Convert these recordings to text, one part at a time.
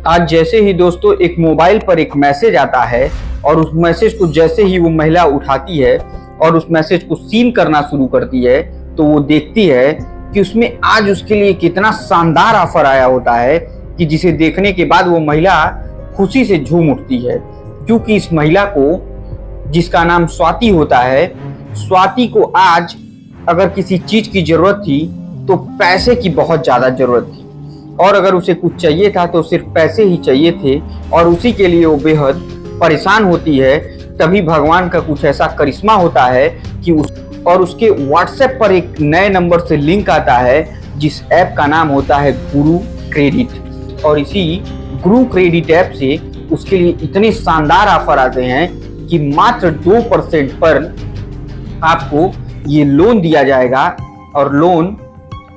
आज जैसे ही दोस्तों एक मोबाइल पर एक मैसेज आता है और उस मैसेज को जैसे ही वो महिला उठाती है और उस मैसेज को सीन करना शुरू करती है तो वो देखती है कि उसमें आज उसके लिए कितना शानदार ऑफर आया होता है कि जिसे देखने के बाद वो महिला खुशी से झूम उठती है, क्योंकि इस महिला को, जिसका नाम स्वाति होता है, स्वाति को आज अगर किसी चीज की जरूरत थी तो पैसे की बहुत ज्यादा जरूरत थी, और अगर उसे कुछ चाहिए था तो सिर्फ पैसे ही चाहिए थे और उसी के लिए वो बेहद परेशान होती है। तभी भगवान का कुछ ऐसा करिश्मा होता है कि उसके व्हाट्सएप पर एक नए नंबर से लिंक आता है जिस ऐप का नाम होता है गुरु क्रेडिट, और इसी गुरु क्रेडिट ऐप से उसके लिए इतने शानदार ऑफर आते हैं कि मात्र 2% पर आपको ये लोन दिया जाएगा और लोन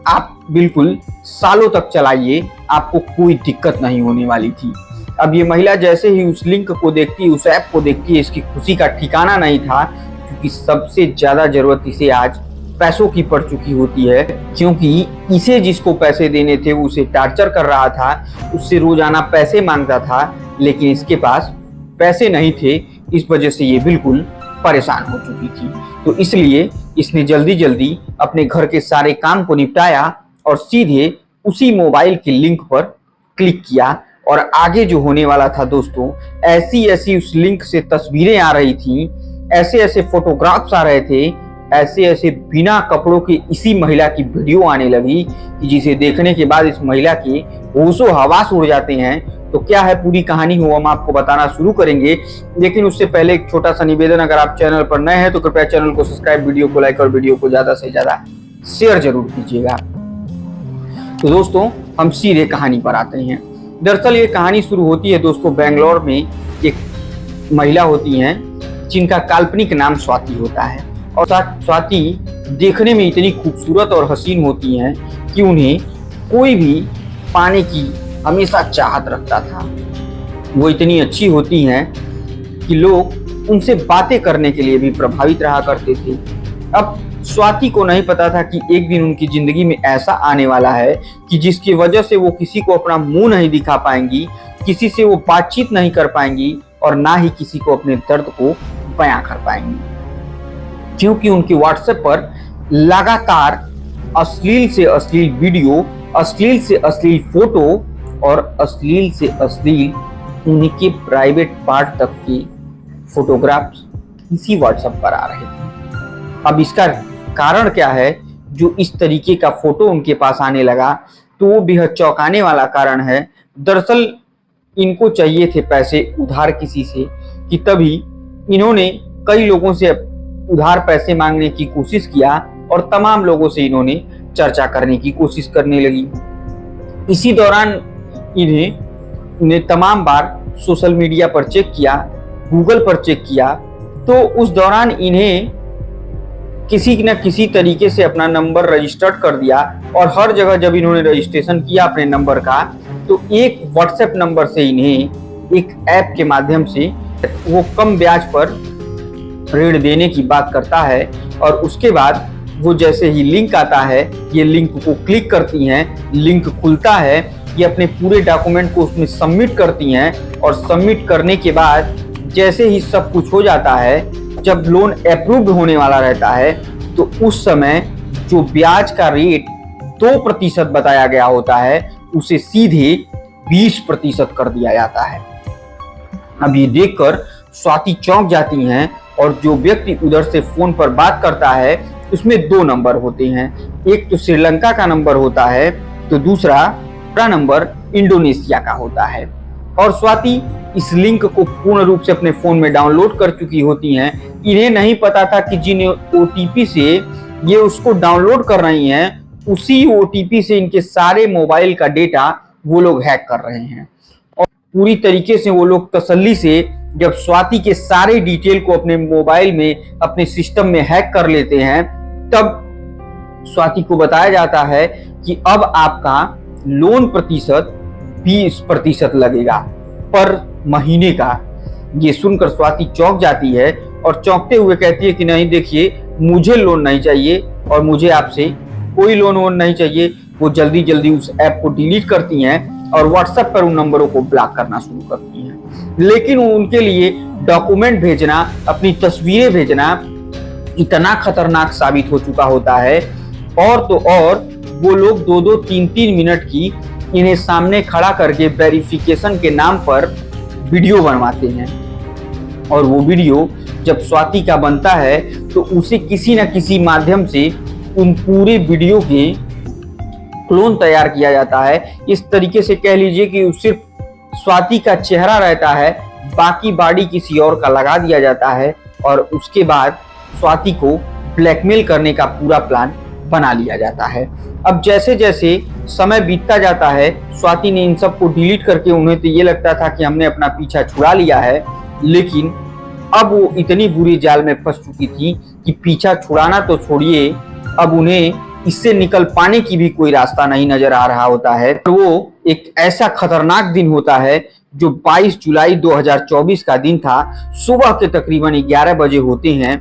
आप बिल्कुल सालों तक चलाइए, आपको कोई दिक्कत नहीं होने वाली थी। अब ये महिला जैसे ही उस लिंक को देखती है, उस ऐप को देखती है, इसकी खुशी का ठिकाना नहीं था, क्योंकि सबसे ज्यादा जरूरत इसे आज पैसों की पड़ चुकी होती है, क्योंकि इसे जिसको पैसे देने थे वो उसे टार्चर कर रहा था, उससे रोजाना पैसे मांगता था, लेकिन इसके पास पैसे नहीं थे। इस वजह से ये बिल्कुल परेशान हो चुकी थी। तो इसलिए इसने जल्दी जल्दी अपने घर के सारे काम को निपटाया और सीधे उसी मोबाइल के लिंक पर क्लिक किया, और आगे जो होने वाला था दोस्तों, ऐसी ऐसी उस लिंक से तस्वीरें आ रही थी, ऐसे ऐसे फोटोग्राफ्स आ रहे थे, ऐसे ऐसे बिना कपड़ों के इसी महिला की वीडियो आने लगी कि जिसे देखने के बाद इस महिला के होशो हवास उड़ जाते हैं। तो क्या है पूरी कहानी हो हम आपको बताना शुरू करेंगे, लेकिन उससे पहले एक छोटा सा निवेदन, अगर आप चैनल पर नए हैं तो कृपया चैनल को सब्सक्राइब, वीडियो को लाइक और वीडियो को ज्यादा से ज्यादा शेयर जरूर कीजिएगा। तो दोस्तों हम सीधे कहानी पर आते हैं। दरअसल ये कहानी शुरू होती है दोस्तों, बेंगलोर में एक महिला होती हैं जिनका काल्पनिक नाम स्वाति होता है, और स्वाति देखने में इतनी खूबसूरत और हसीन होती हैं कि उन्हें कोई भी पाने की हमेशा चाहत रखता था। वो इतनी अच्छी होती हैं कि लोग उनसे बातें करने के लिए भी प्रभावित रहा करते थे। अब स्वाति को नहीं पता था कि एक दिन उनकी जिंदगी में ऐसा आने वाला है कि जिसकी वजह से वो किसी को अपना मुंह नहीं दिखा पाएंगी, किसी से वो बातचीत नहीं कर पाएंगी और ना ही किसी को अपने दर्द को बयां कर पाएंगी, क्योंकि उनके व्हाट्सएप पर लगातार अश्लील से अश्लील वीडियो, अश्लील से अश्लील फोटो और अश्लील से अश्लील उनके प्राइवेट पार्ट तक के फोटोग्राफ्स इसी व्हाट्सएप पर आ रहे थे। अब इसका कारण क्या है जो इस तरीके का फोटो उनके पास आने लगा, तो वो बेहद चौंकाने वाला कारण है। दरअसल इनको चाहिए थे पैसे उधार किसी से, कि तभी इन्होंने कई लोगों से उधार पैसे मांगने की कोशिश किया और तमाम लोगों से इन्होंने चर्चा करने की कोशिश करने लगी। इसी दौरान इन्हें तमाम बार सोशल मीडिया पर चेक किया, गूगल पर चेक किया, तो उस दौरान इन्हें किसी न किसी तरीके से अपना नंबर रजिस्टर्ड कर दिया, और हर जगह जब इन्होंने रजिस्ट्रेशन किया अपने नंबर का, तो एक व्हाट्सएप नंबर से इन्हें एक ऐप के माध्यम से वो कम ब्याज पर ऋण देने की बात करता है। और उसके बाद वो जैसे ही लिंक आता है, ये लिंक को क्लिक करती हैं, लिंक खुलता है, ये अपने पूरे डॉक्यूमेंट को उसमें सबमिट करती हैं, और सबमिट करने के बाद जैसे ही सब कुछ हो जाता है, जब लोन अप्रूव्ड होने वाला रहता है, तो उस समय जो ब्याज का रेट 2% बताया गया होता है उसे सीधे 20% कर दिया जाता है। अब ये देखकर स्वाति चौंक जाती हैं, और जो व्यक्ति उधर से फोन पर बात करता है उसमें 2 नंबर होते हैं, एक तो श्रीलंका का नंबर होता है, तो दूसरा नंबर इंडोनेशिया का होता है। और स्वाति इस लिंक को पूर्ण रूप से अपने फोन में डाउनलोड कर चुकी होती हैं। इन्हें नहीं पता था कि जिन OTP से ये उसको डाउनलोड कर रही हैं, उसी OTP से इनके सारे मोबाइल का डेटा वो लोग हैक कर रहे हैं। और पूरी तरीके से वो लोग तसल्ली से जब स्वाति के सारे डिटेल को अपने मोबाइल में, अपने सिस्टम में हैक कर लेते हैं, तब स्वाति को बताया जाता है कि अब आपका लोन प्रतिशत 20% लगेगा पर महीने का। ये सुनकर स्वाति चौंक जाती है और चौंकते हुए कहती है कि नहीं देखिए, मुझे लोन नहीं चाहिए और मुझे आपसे कोई लोन वोन नहीं चाहिए। वो जल्दी जल्दी उस ऐप को डिलीट करती हैं और व्हाट्सएप पर उन नंबरों को ब्लॉक करना शुरू करती हैं। लेकिन उनके लिए डॉक्यूमेंट भेजना, अपनी तस्वीरें भेजना इतना खतरनाक साबित हो चुका होता है। और तो और वो लोग 2-2, 3-3 मिनट की इन्हें सामने खड़ा करके वेरिफिकेशन के नाम पर वीडियो बनवाते हैं। और वो वीडियो जब स्वाति का बनता है तो उसे किसी न किसी माध्यम से उन पूरे वीडियो के क्लोन तैयार किया जाता है। इस तरीके से कह लीजिए कि सिर्फ स्वाति का चेहरा रहता है, बाकी बॉडी किसी और का लगा दिया जाता है और उसके बाद स्वाति को ब्लैकमेल करने का पूरा प्लान बना लिया जाता है। अब जैसे जैसे समय बीतता जाता है, स्वाति ने इन सब को डिलीट करके, उन्हें तो ये लगता था कि हमने अपना पीछा छुड़ा लिया है, लेकिन अब वो इतनी बुरी जाल में फंस चुकी थी कि पीछा छुड़ाना तो छोड़िए, अब उन्हें इससे निकल पाने की भी कोई रास्ता नहीं नजर आ रहा होता है। तो वो एक ऐसा खतरनाक दिन होता है जो 22 जुलाई 2024 का दिन था। सुबह के तकरीबन 11 बजे होते हैं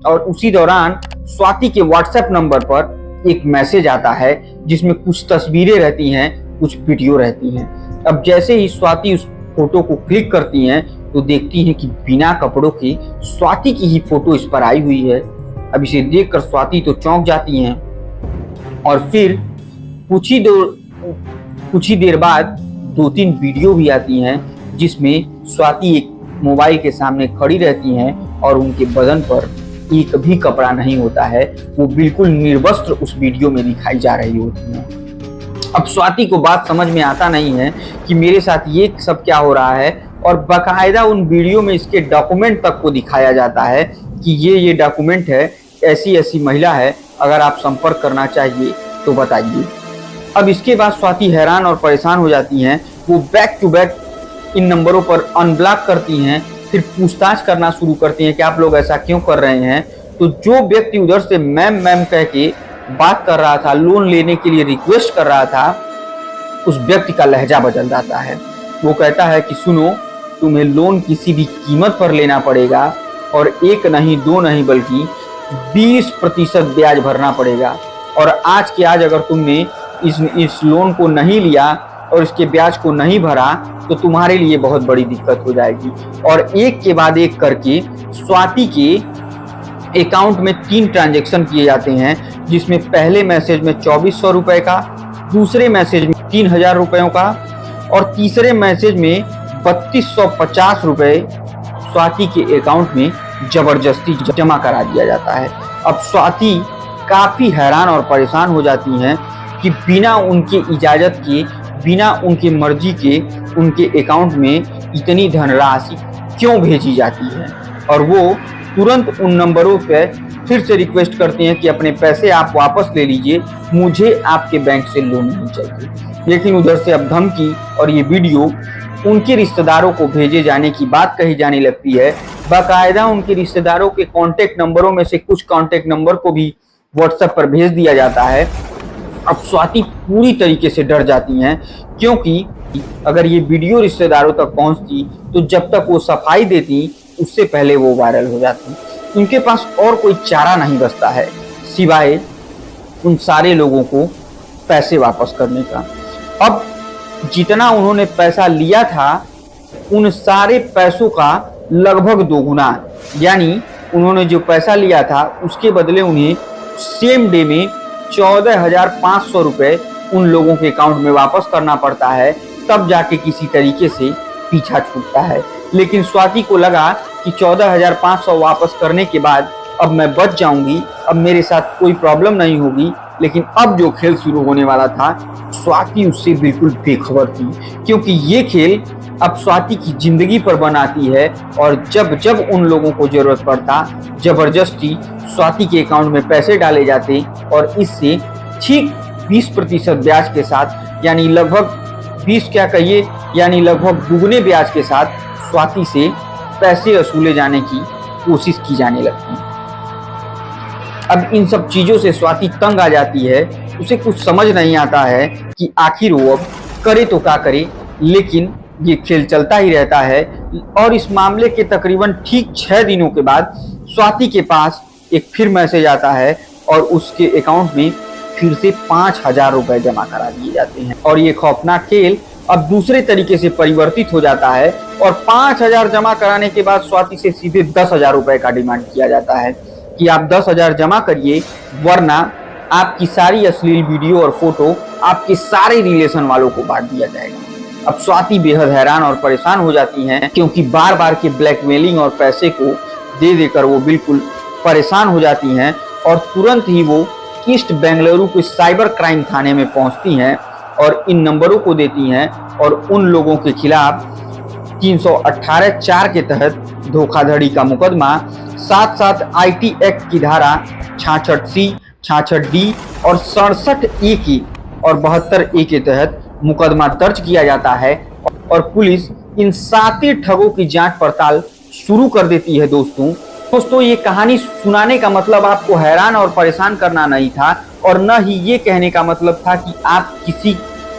और उसी दौरान स्वाति के व्हाट्सएप नंबर पर एक मैसेज आता है जिसमें कुछ तस्वीरें रहती हैं, कुछ वीडियो रहती हैं। अब जैसे ही स्वाति उस फोटो को क्लिक करती हैं तो देखती हैं कि बिना कपड़ों के स्वाति की ही फोटो इस पर आई हुई है। अब इसे देखकर स्वाति तो चौंक जाती हैं और फिर कुछ ही देर बाद 2-3 वीडियो भी आती हैं जिसमें स्वाति एक मोबाइल के सामने खड़ी रहती हैं और उनके बदन पर एक भी कपड़ा नहीं होता है। वो बिल्कुल निर्वस्त्र उस वीडियो में दिखाई जा रही होती हैं। अब स्वाति को बात समझ में आता नहीं है कि मेरे साथ ये सब क्या हो रहा है और बाकायदा उन वीडियो में इसके डॉक्यूमेंट तक को दिखाया जाता है कि ये डॉक्यूमेंट है, ऐसी ऐसी महिला है, अगर आप संपर्क करना चाहिए तो बताइए। अब इसके बाद स्वाति हैरान और परेशान हो जाती हैं। वो बैक टू बैक इन नंबरों पर अनब्लॉक करती हैं, फिर पूछताछ करना शुरू करती हैं कि आप लोग ऐसा क्यों कर रहे हैं। तो जो व्यक्ति उधर से मैम कह के बात कर रहा था, लोन लेने के लिए रिक्वेस्ट कर रहा था, उस व्यक्ति का लहजा बदल जाता है। वो कहता है कि सुनो, तुम्हें लोन किसी भी कीमत पर लेना पड़ेगा और 1 नहीं 2 नहीं बल्कि 20% ब्याज भरना पड़ेगा। और आज के आज अगर तुमने इस लोन को नहीं लिया और इसके ब्याज को नहीं भरा तो तुम्हारे लिए बहुत बड़ी दिक्कत हो जाएगी। और एक के बाद एक करके स्वाति के अकाउंट में 3 ट्रांजैक्शन किए जाते हैं, जिसमें पहले मैसेज में 2400 रुपए का, दूसरे मैसेज में 3000 रुपयों का और तीसरे मैसेज में 3250 रुपए स्वाति के अकाउंट में जबरदस्ती जमा करा दिया जाता है। अब स्वाति काफी हैरान और परेशान हो जाती हैं कि बिना उनके इजाजत के, बिना उनके मर्जी के उनके अकाउंट में इतनी धनराशि क्यों भेजी जाती है। और वो तुरंत उन नंबरों पे फिर से रिक्वेस्ट करते हैं कि अपने पैसे आप वापस ले लीजिए, मुझे आपके बैंक से लोन नहीं चाहिए। लेकिन उधर से अब धमकी और ये वीडियो उनके रिश्तेदारों को भेजे जाने की बात कही जाने लगती है। बाकायदा उनके रिश्तेदारों के कांटेक्ट नंबरों में से कुछ कांटेक्ट नंबर को भी व्हाट्सएप पर भेज दिया जाता है। अब स्वाति पूरी तरीके से डर जाती हैं, क्योंकि अगर ये वीडियो रिश्तेदारों तक पहुंचती तो जब तक वो सफाई देती उससे पहले वो वायरल हो जाती। उनके पास और कोई चारा नहीं बचता है सिवाय उन सारे लोगों को पैसे वापस करने का। अब जितना उन्होंने पैसा लिया था उन सारे पैसों का लगभग 2 गुना, यानी उन्होंने जो पैसा लिया था उसके बदले उन्हें सेम डे में 14,500 रुपए उन लोगों के अकाउंट में वापस करना पड़ता है, तब जाके किसी तरीके से पीछा छूटता है। लेकिन स्वाति को लगा कि 14,500 वापस करने के बाद अब मैं बच जाऊंगी, अब मेरे साथ कोई प्रॉब्लम नहीं होगी। लेकिन अब जो खेल शुरू होने वाला था स्वाति उससे बिल्कुल बेखबर थी, क्योंकि ये खेल अब स्वाति की जिंदगी पर बनाती है। और जब जब उन लोगों को जरूरत पड़ता जबरदस्ती स्वाति के अकाउंट में पैसे डाले जाते और इससे ठीक 20% ब्याज के साथ, यानी लगभग 20 क्या कहिए, यानी लगभग दुगने ब्याज के साथ स्वाति से पैसे वसूले जाने की कोशिश की जाने लगती। अब इन सब चीजों से स्वाति तंग आ जाती है, उसे कुछ समझ नहीं आता है कि आखिर वो अब करे तो क्या करे। लेकिन ये खेल चलता ही रहता है और इस मामले के तकरीबन ठीक 6 दिनों के बाद स्वाति के पास एक फिर मैसेज आता है और उसके अकाउंट में फिर से 5,000 रुपए जमा करा दिए जाते हैं। और ये खौफनाक खेल अब दूसरे तरीके से परिवर्तित हो जाता है और 5,000 जमा कराने के बाद स्वाति से सीधे 10,000 रुपए का डिमांड किया जाता है कि आप 10,000 जमा करिए, वरना आपकी सारी अश्लील वीडियो और फोटो आपके सारे रिलेशन वालों को बांट दिया जाएगा। अब स्वाति बेहद हैरान और परेशान हो जाती हैं, क्योंकि बार बार के ब्लैकमेलिंग और पैसे को दे देकर वो बिल्कुल परेशान हो जाती हैं और तुरंत ही वो ईस्ट बेंगलुरु के साइबर क्राइम थाने में पहुंचती हैं और इन नंबरों को देती हैं और उन लोगों के खिलाफ 318(4) के तहत धोखाधड़ी का मुकदमा, साथ IT एक्ट की धारा 66C, 66D और 67A की और 72A के तहत मुकदमा दर्ज किया जाता है और पुलिस इन 7 ठगों की जांच पड़ताल शुरू कर देती है। दोस्तों ये कहानी सुनाने का मतलब आपको हैरान और परेशान करना नहीं था और न ही ये कहने का मतलब था कि आप किसी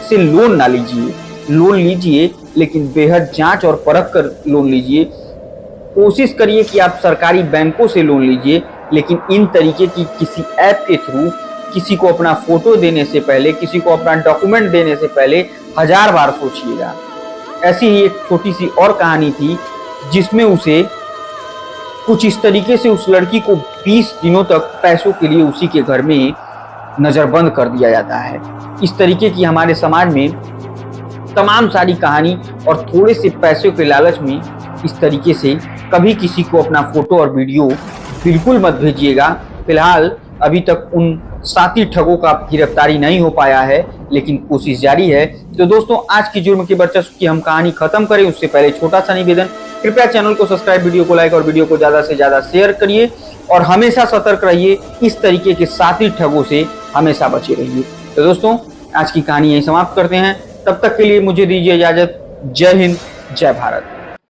से लोन ना लीजिए। लोन लीजिए, लेकिन बेहद जांच और परख कर लोन लीजिए। कोशिश करिए कि आप सरकारी बैंकों से लोन लीजिए, लेकिन इन तरीके की किसी ऐप के थ्रू किसी को अपना फोटो देने से पहले, किसी को अपना डॉक्यूमेंट देने से पहले 1000 बार सोचिएगा। ऐसी ही एक छोटी सी और कहानी थी जिसमें उसे कुछ इस तरीके से उस लड़की को 20 दिनों तक पैसों के लिए उसी के घर में नजरबंद कर दिया जाता है। इस तरीके की हमारे समाज में तमाम सारी कहानी और थोड़े से पैसों के लालच में इस तरीके से कभी किसी को अपना फोटो और वीडियो बिल्कुल मत भेजिएगा। फिलहाल अभी तक उन 7 ठगों का गिरफ्तारी नहीं हो पाया है, लेकिन कोशिश जारी है। तो दोस्तों, आज की जुर्म की वर्चस्व की हम कहानी खत्म करें उससे पहले छोटा सा निवेदन, कृपया चैनल को सब्सक्राइब, वीडियो को लाइक और वीडियो को ज्यादा से ज्यादा शेयर करिए और हमेशा सतर्क रहिए। इस तरीके के 7 ठगों से हमेशा बचे रहिए। तो दोस्तों, आज की कहानी यही समाप्त करते हैं। तब तक के लिए मुझे दीजिए इजाजत। जय हिंद, जय भारत।